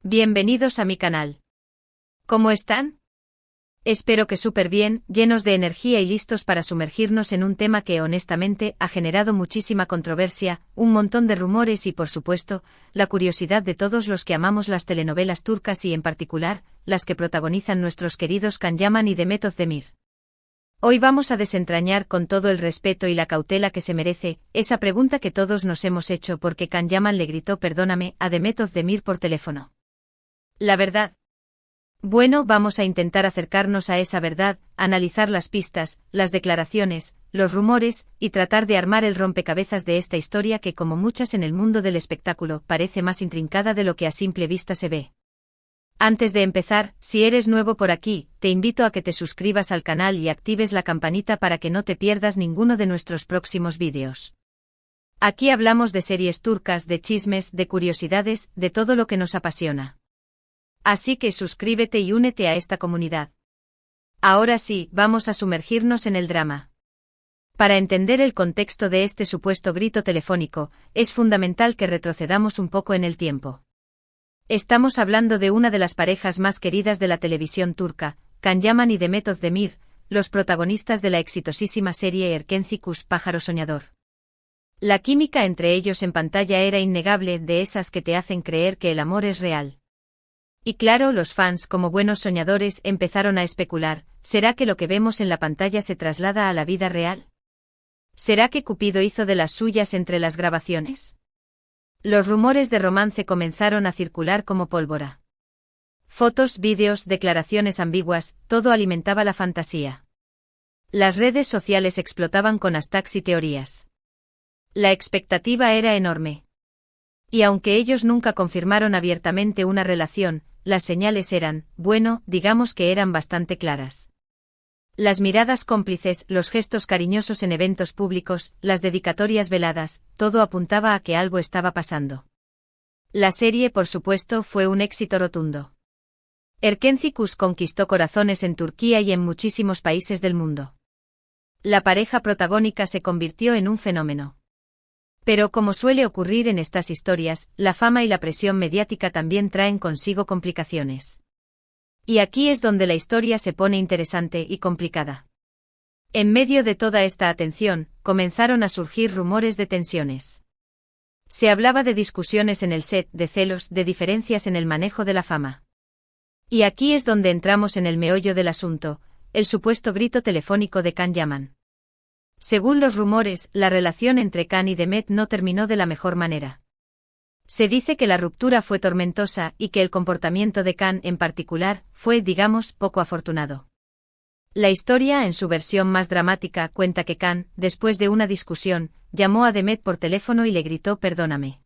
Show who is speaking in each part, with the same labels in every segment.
Speaker 1: Bienvenidos a mi canal. ¿Cómo están? Espero que súper bien, llenos de energía y listos para sumergirnos en un tema que honestamente ha generado muchísima controversia, un montón de rumores y por supuesto, la curiosidad de todos los que amamos las telenovelas turcas y en particular, las que protagonizan nuestros queridos Can Yaman y Demet Özdemir. Hoy vamos a desentrañar con todo el respeto y la cautela que se merece, esa pregunta que todos nos hemos hecho porque Can Yaman le gritó perdóname a Demet Özdemir por teléfono. La verdad. Bueno, vamos a intentar acercarnos a esa verdad, analizar las pistas, las declaraciones, los rumores, y tratar de armar el rompecabezas de esta historia que como muchas en el mundo del espectáculo parece más intrincada de lo que a simple vista se ve. Antes de empezar, si eres nuevo por aquí, te invito a que te suscribas al canal y actives la campanita para que no te pierdas ninguno de nuestros próximos vídeos. Aquí hablamos de series turcas, de chismes, de curiosidades, de todo lo que nos apasiona. Así que suscríbete y únete a esta comunidad. Ahora sí, vamos a sumergirnos en el drama. Para entender el contexto de este supuesto grito telefónico, es fundamental que retrocedamos un poco en el tiempo. Estamos hablando de una de las parejas más queridas de la televisión turca, Can Yaman y Demet Özdemir, los protagonistas de la exitosísima serie Erkenci Pájaro Soñador. La química entre ellos en pantalla era innegable, de esas que te hacen creer que el amor es real. Y claro, los fans, como buenos soñadores, empezaron a especular, ¿será que lo que vemos en la pantalla se traslada a la vida real? ¿Será que Cupido hizo de las suyas entre las grabaciones? Los rumores de romance comenzaron a circular como pólvora. Fotos, vídeos, declaraciones ambiguas, todo alimentaba la fantasía. Las redes sociales explotaban con hashtags y teorías. La expectativa era enorme. Y aunque ellos nunca confirmaron abiertamente una relación, las señales eran, bueno, digamos que eran bastante claras. Las miradas cómplices, los gestos cariñosos en eventos públicos, las dedicatorias veladas, todo apuntaba a que algo estaba pasando. La serie, por supuesto, fue un éxito rotundo. Erkenci conquistó corazones en Turquía y en muchísimos países del mundo. La pareja protagónica se convirtió en un fenómeno. Pero como suele ocurrir en estas historias, la fama y la presión mediática también traen consigo complicaciones. Y aquí es donde la historia se pone interesante y complicada. En medio de toda esta atención, comenzaron a surgir rumores de tensiones. Se hablaba de discusiones en el set, de celos, de diferencias en el manejo de la fama. Y aquí es donde entramos en el meollo del asunto, el supuesto grito telefónico de Can Yaman. Según los rumores, la relación entre Can y Demet no terminó de la mejor manera. Se dice que la ruptura fue tormentosa y que el comportamiento de Can en particular fue, digamos, poco afortunado. La historia, en su versión más dramática, cuenta que Can, después de una discusión, llamó a Demet por teléfono y le gritó perdóname.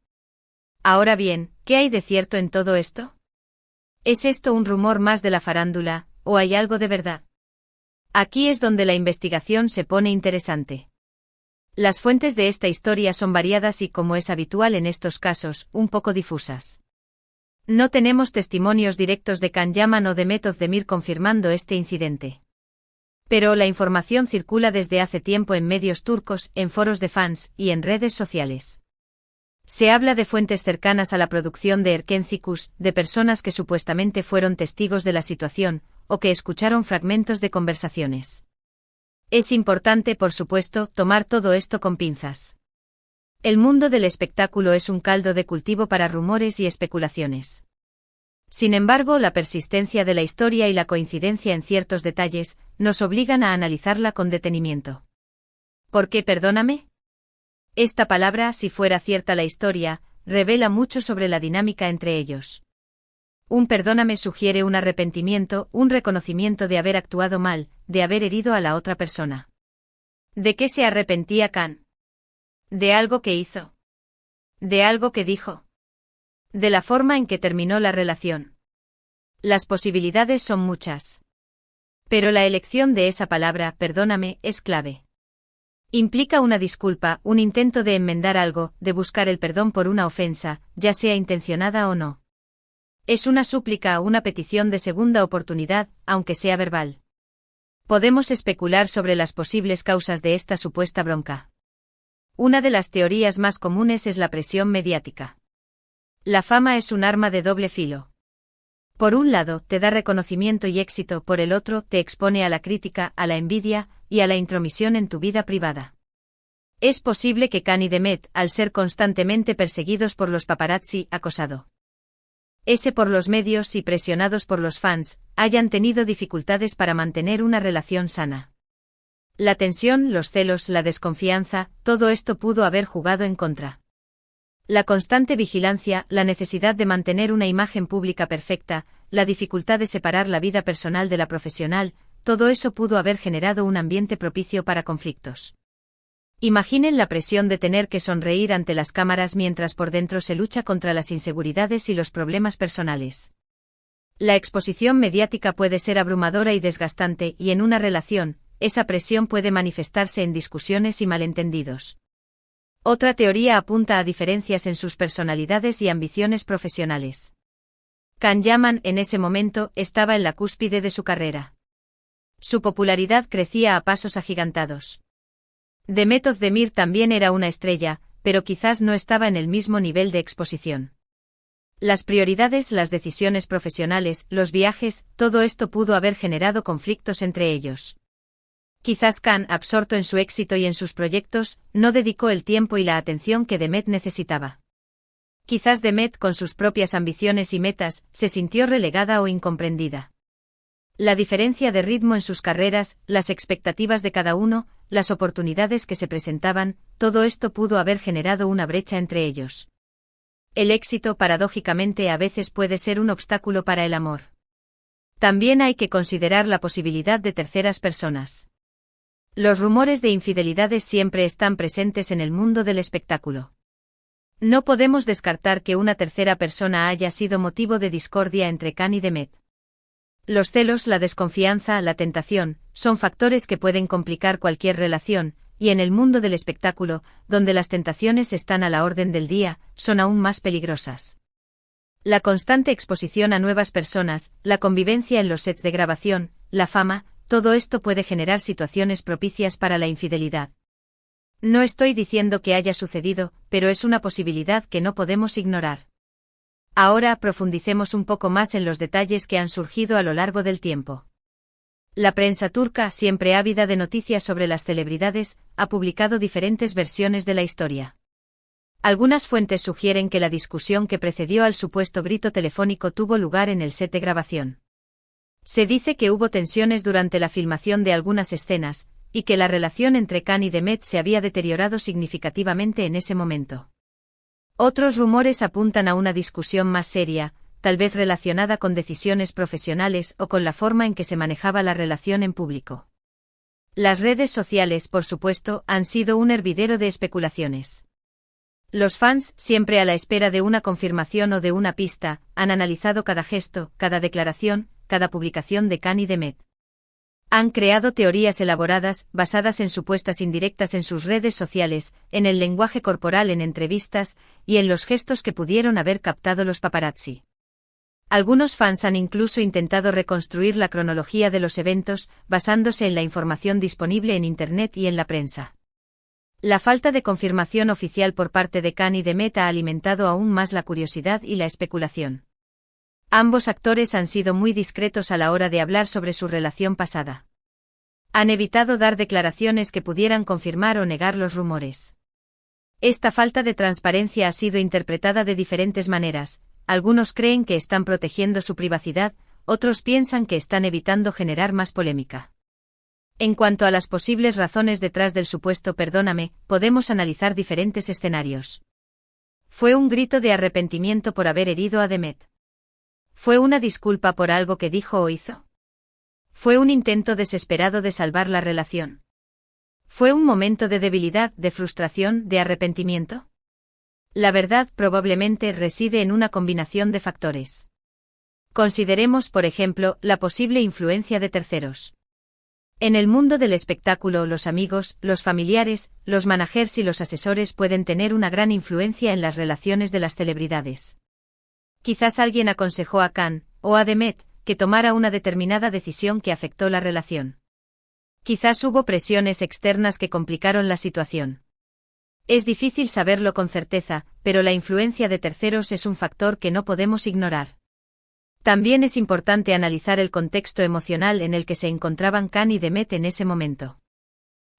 Speaker 1: Ahora bien, ¿qué hay de cierto en todo esto? ¿Es esto un rumor más de la farándula, o hay algo de verdad? Aquí es donde la investigación se pone interesante. Las fuentes de esta historia son variadas y, como es habitual en estos casos, un poco difusas. No tenemos testimonios directos de Can Yaman o Demet Özdemir confirmando este incidente. Pero la información circula desde hace tiempo en medios turcos, en foros de fans y en redes sociales. Se habla de fuentes cercanas a la producción de Erkenci, de personas que supuestamente fueron testigos de la situación, o que escucharon fragmentos de conversaciones. Es importante, por supuesto, tomar todo esto con pinzas. El mundo del espectáculo es un caldo de cultivo para rumores y especulaciones. Sin embargo, la persistencia de la historia y la coincidencia en ciertos detalles nos obligan a analizarla con detenimiento. ¿Por qué perdóname? Esta palabra, si fuera cierta la historia, revela mucho sobre la dinámica entre ellos. Un perdóname sugiere un arrepentimiento, un reconocimiento de haber actuado mal, de haber herido a la otra persona. ¿De qué se arrepentía Can? ¿De algo que hizo? ¿De algo que dijo? ¿De la forma en que terminó la relación? Las posibilidades son muchas. Pero la elección de esa palabra, perdóname, es clave. Implica una disculpa, un intento de enmendar algo, de buscar el perdón por una ofensa, ya sea intencionada o no. Es una súplica o una petición de segunda oportunidad, aunque sea verbal. Podemos especular sobre las posibles causas de esta supuesta bronca. Una de las teorías más comunes es la presión mediática. La fama es un arma de doble filo. Por un lado, te da reconocimiento y éxito, por el otro, te expone a la crítica, a la envidia y a la intromisión en tu vida privada. Es posible que Khan y Demet, al ser constantemente perseguidos por los paparazzi, acosado por los medios y presionados por los fans, hayan tenido dificultades para mantener una relación sana. La tensión, los celos, la desconfianza, todo esto pudo haber jugado en contra. La constante vigilancia, la necesidad de mantener una imagen pública perfecta, la dificultad de separar la vida personal de la profesional, todo eso pudo haber generado un ambiente propicio para conflictos. Imaginen la presión de tener que sonreír ante las cámaras mientras por dentro se lucha contra las inseguridades y los problemas personales. La exposición mediática puede ser abrumadora y desgastante, y en una relación, esa presión puede manifestarse en discusiones y malentendidos. Otra teoría apunta a diferencias en sus personalidades y ambiciones profesionales. Can Yaman, en ese momento, estaba en la cúspide de su carrera. Su popularidad crecía a pasos agigantados. Demet Özdemir también era una estrella, pero quizás no estaba en el mismo nivel de exposición. Las prioridades, las decisiones profesionales, los viajes, todo esto pudo haber generado conflictos entre ellos. Quizás Can, absorto en su éxito y en sus proyectos, no dedicó el tiempo y la atención que Demet necesitaba. Quizás Demet, con sus propias ambiciones y metas, se sintió relegada o incomprendida. La diferencia de ritmo en sus carreras, las expectativas de cada uno, las oportunidades que se presentaban, todo esto pudo haber generado una brecha entre ellos. El éxito, paradójicamente, a veces puede ser un obstáculo para el amor. También hay que considerar la posibilidad de terceras personas. Los rumores de infidelidades siempre están presentes en el mundo del espectáculo. No podemos descartar que una tercera persona haya sido motivo de discordia entre Can y Demet. Los celos, la desconfianza, la tentación, son factores que pueden complicar cualquier relación, y en el mundo del espectáculo, donde las tentaciones están a la orden del día, son aún más peligrosas. La constante exposición a nuevas personas, la convivencia en los sets de grabación, la fama, todo esto puede generar situaciones propicias para la infidelidad. No estoy diciendo que haya sucedido, pero es una posibilidad que no podemos ignorar. Ahora profundicemos un poco más en los detalles que han surgido a lo largo del tiempo. La prensa turca, siempre ávida de noticias sobre las celebridades, ha publicado diferentes versiones de la historia. Algunas fuentes sugieren que la discusión que precedió al supuesto grito telefónico tuvo lugar en el set de grabación. Se dice que hubo tensiones durante la filmación de algunas escenas, y que la relación entre Can y Demet se había deteriorado significativamente en ese momento. Otros rumores apuntan a una discusión más seria, tal vez relacionada con decisiones profesionales o con la forma en que se manejaba la relación en público. Las redes sociales, por supuesto, han sido un hervidero de especulaciones. Los fans, siempre a la espera de una confirmación o de una pista, han analizado cada gesto, cada declaración, cada publicación de Can y Demet. Han creado teorías elaboradas, basadas en supuestas indirectas en sus redes sociales, en el lenguaje corporal en entrevistas, y en los gestos que pudieron haber captado los paparazzi. Algunos fans han incluso intentado reconstruir la cronología de los eventos, basándose en la información disponible en Internet y en la prensa. La falta de confirmación oficial por parte de Can y Demet ha alimentado aún más la curiosidad y la especulación. Ambos actores han sido muy discretos a la hora de hablar sobre su relación pasada. Han evitado dar declaraciones que pudieran confirmar o negar los rumores. Esta falta de transparencia ha sido interpretada de diferentes maneras. Algunos creen que están protegiendo su privacidad, otros piensan que están evitando generar más polémica. En cuanto a las posibles razones detrás del supuesto perdóname, podemos analizar diferentes escenarios. ¿Fue un grito de arrepentimiento por haber herido a Demet? ¿Fue una disculpa por algo que dijo o hizo? ¿Fue un intento desesperado de salvar la relación? ¿Fue un momento de debilidad, de frustración, de arrepentimiento? La verdad probablemente reside en una combinación de factores. Consideremos, por ejemplo, la posible influencia de terceros. En el mundo del espectáculo, los amigos, los familiares, los managers y los asesores pueden tener una gran influencia en las relaciones de las celebridades. Quizás alguien aconsejó a Can, o a Demet, que tomara una determinada decisión que afectó la relación. Quizás hubo presiones externas que complicaron la situación. Es difícil saberlo con certeza, pero la influencia de terceros es un factor que no podemos ignorar. También es importante analizar el contexto emocional en el que se encontraban Khan y Demet en ese momento.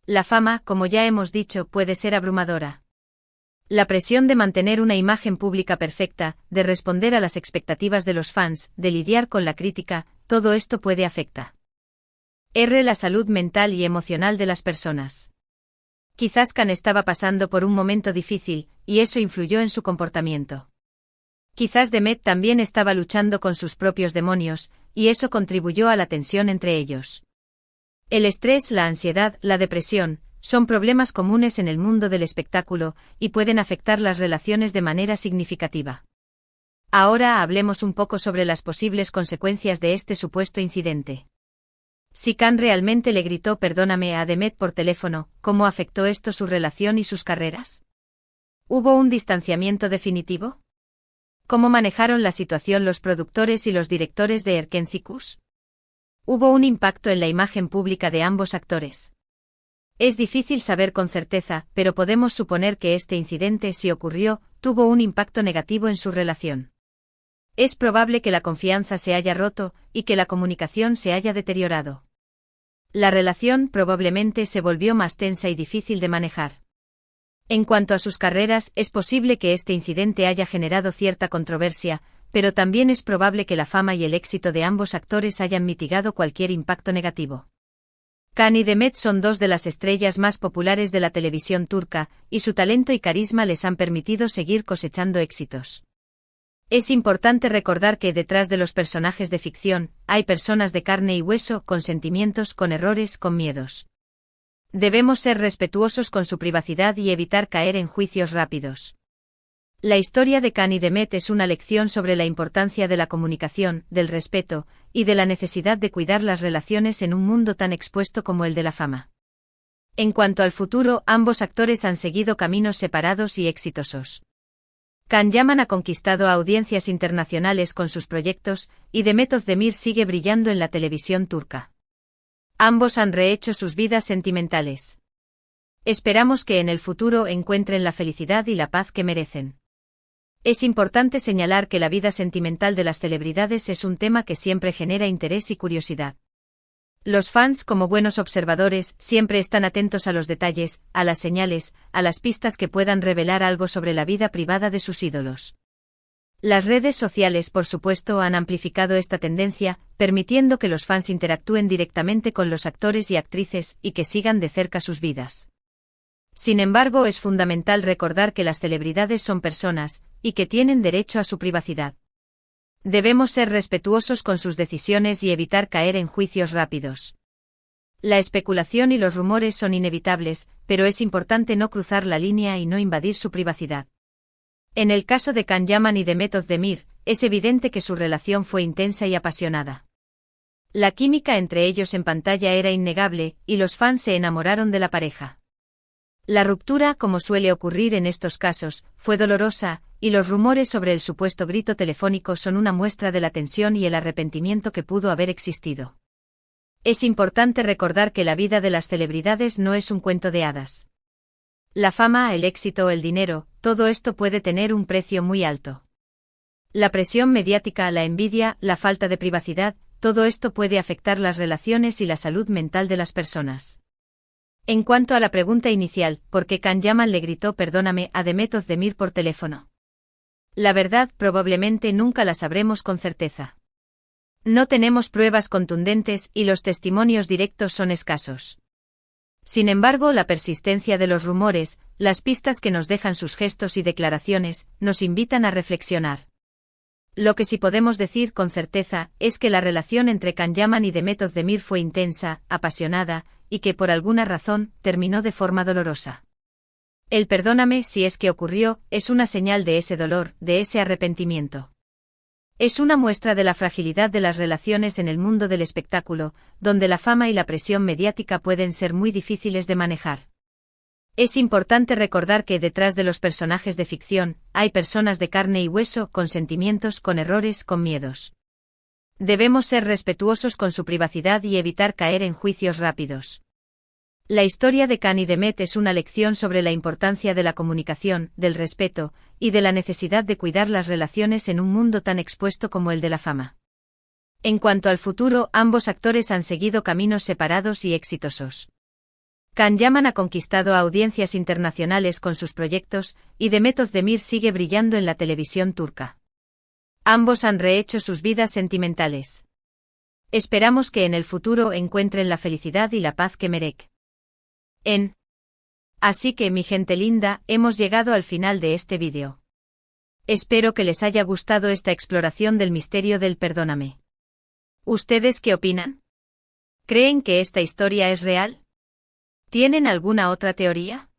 Speaker 1: La fama, como ya hemos dicho, puede ser abrumadora. La presión de mantener una imagen pública perfecta, de responder a las expectativas de los fans, de lidiar con la crítica, todo esto puede afectar la salud mental y emocional de las personas. Quizás Khan estaba pasando por un momento difícil, y eso influyó en su comportamiento. Quizás Demet también estaba luchando con sus propios demonios, y eso contribuyó a la tensión entre ellos. El estrés, la ansiedad, la depresión, son problemas comunes en el mundo del espectáculo, y pueden afectar las relaciones de manera significativa. Ahora hablemos un poco sobre las posibles consecuencias de este supuesto incidente. Si Khan realmente le gritó perdóname a Demet por teléfono, ¿cómo afectó esto su relación y sus carreras? ¿Hubo un distanciamiento definitivo? ¿Cómo manejaron la situación los productores y los directores de Erken Cikus? ¿Hubo un impacto en la imagen pública de ambos actores? Es difícil saber con certeza, pero podemos suponer que este incidente, si ocurrió, tuvo un impacto negativo en su relación. Es probable que la confianza se haya roto, y que la comunicación se haya deteriorado. La relación probablemente se volvió más tensa y difícil de manejar. En cuanto a sus carreras, es posible que este incidente haya generado cierta controversia, pero también es probable que la fama y el éxito de ambos actores hayan mitigado cualquier impacto negativo. Khan y Demet son dos de las estrellas más populares de la televisión turca, y su talento y carisma les han permitido seguir cosechando éxitos. Es importante recordar que detrás de los personajes de ficción, hay personas de carne y hueso, con sentimientos, con errores, con miedos. Debemos ser respetuosos con su privacidad y evitar caer en juicios rápidos. La historia de Khan y Demet es una lección sobre la importancia de la comunicación, del respeto, y de la necesidad de cuidar las relaciones en un mundo tan expuesto como el de la fama. En cuanto al futuro, ambos actores han seguido caminos separados y exitosos. Khan Yaman ha conquistado a audiencias internacionales con sus proyectos, y Demet Özdemir sigue brillando en la televisión turca. Ambos han rehecho sus vidas sentimentales. Esperamos que en el futuro encuentren la felicidad y la paz que merecen. Es importante señalar que la vida sentimental de las celebridades es un tema que siempre genera interés y curiosidad. Los fans, como buenos observadores, siempre están atentos a los detalles, a las señales, a las pistas que puedan revelar algo sobre la vida privada de sus ídolos. Las redes sociales, por supuesto, han amplificado esta tendencia, permitiendo que los fans interactúen directamente con los actores y actrices y que sigan de cerca sus vidas. Sin embargo, es fundamental recordar que las celebridades son personas, y que tienen derecho a su privacidad. Debemos ser respetuosos con sus decisiones y evitar caer en juicios rápidos. La especulación y los rumores son inevitables, pero es importante no cruzar la línea y no invadir su privacidad. En el caso de Khan Yaman y Demet Özdemir, es evidente que su relación fue intensa y apasionada. La química entre ellos en pantalla era innegable, y los fans se enamoraron de la pareja. La ruptura, como suele ocurrir en estos casos, fue dolorosa, y los rumores sobre el supuesto grito telefónico son una muestra de la tensión y el arrepentimiento que pudo haber existido. Es importante recordar que la vida de las celebridades no es un cuento de hadas. La fama, el éxito, el dinero, todo esto puede tener un precio muy alto. La presión mediática, la envidia, la falta de privacidad, todo esto puede afectar las relaciones y la salud mental de las personas. En cuanto a la pregunta inicial, ¿por qué Khan Yaman le gritó perdóname a Demet Özdemir por teléfono? La verdad probablemente nunca la sabremos con certeza. No tenemos pruebas contundentes y los testimonios directos son escasos. Sin embargo, la persistencia de los rumores, las pistas que nos dejan sus gestos y declaraciones, nos invitan a reflexionar. Lo que sí podemos decir con certeza es que la relación entre Khan Yaman y Demet Özdemir fue intensa, apasionada, y que por alguna razón terminó de forma dolorosa. El perdóname, si es que ocurrió, es una señal de ese dolor, de ese arrepentimiento. Es una muestra de la fragilidad de las relaciones en el mundo del espectáculo, donde la fama y la presión mediática pueden ser muy difíciles de manejar. Es importante recordar que detrás de los personajes de ficción, hay personas de carne y hueso, con sentimientos, con errores, con miedos. Debemos ser respetuosos con su privacidad y evitar caer en juicios rápidos. La historia de Khan y Demet es una lección sobre la importancia de la comunicación, del respeto, y de la necesidad de cuidar las relaciones en un mundo tan expuesto como el de la fama. En cuanto al futuro, ambos actores han seguido caminos separados y exitosos. Can Yaman ha conquistado a audiencias internacionales con sus proyectos, y Demet Özdemir sigue brillando en la televisión turca. Ambos han rehecho sus vidas sentimentales. Esperamos que en el futuro encuentren la felicidad y la paz que merecen. Así que, mi gente linda, hemos llegado al final de este vídeo. Espero que les haya gustado esta exploración del misterio del Perdóname. ¿Ustedes qué opinan? ¿Creen que esta historia es real? ¿Tienen alguna otra teoría?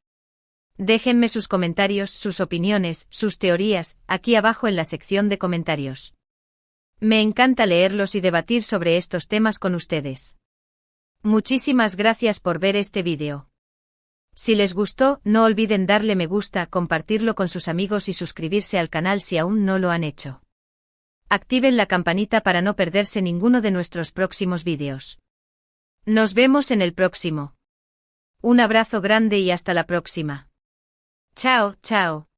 Speaker 1: Déjenme sus comentarios, sus opiniones, sus teorías, aquí abajo en la sección de comentarios. Me encanta leerlos y debatir sobre estos temas con ustedes. Muchísimas gracias por ver este vídeo. Si les gustó, no olviden darle me gusta, compartirlo con sus amigos y suscribirse al canal si aún no lo han hecho. Activen la campanita para no perderse ninguno de nuestros próximos vídeos. Nos vemos en el próximo. Un abrazo grande y hasta la próxima. Chao, chao.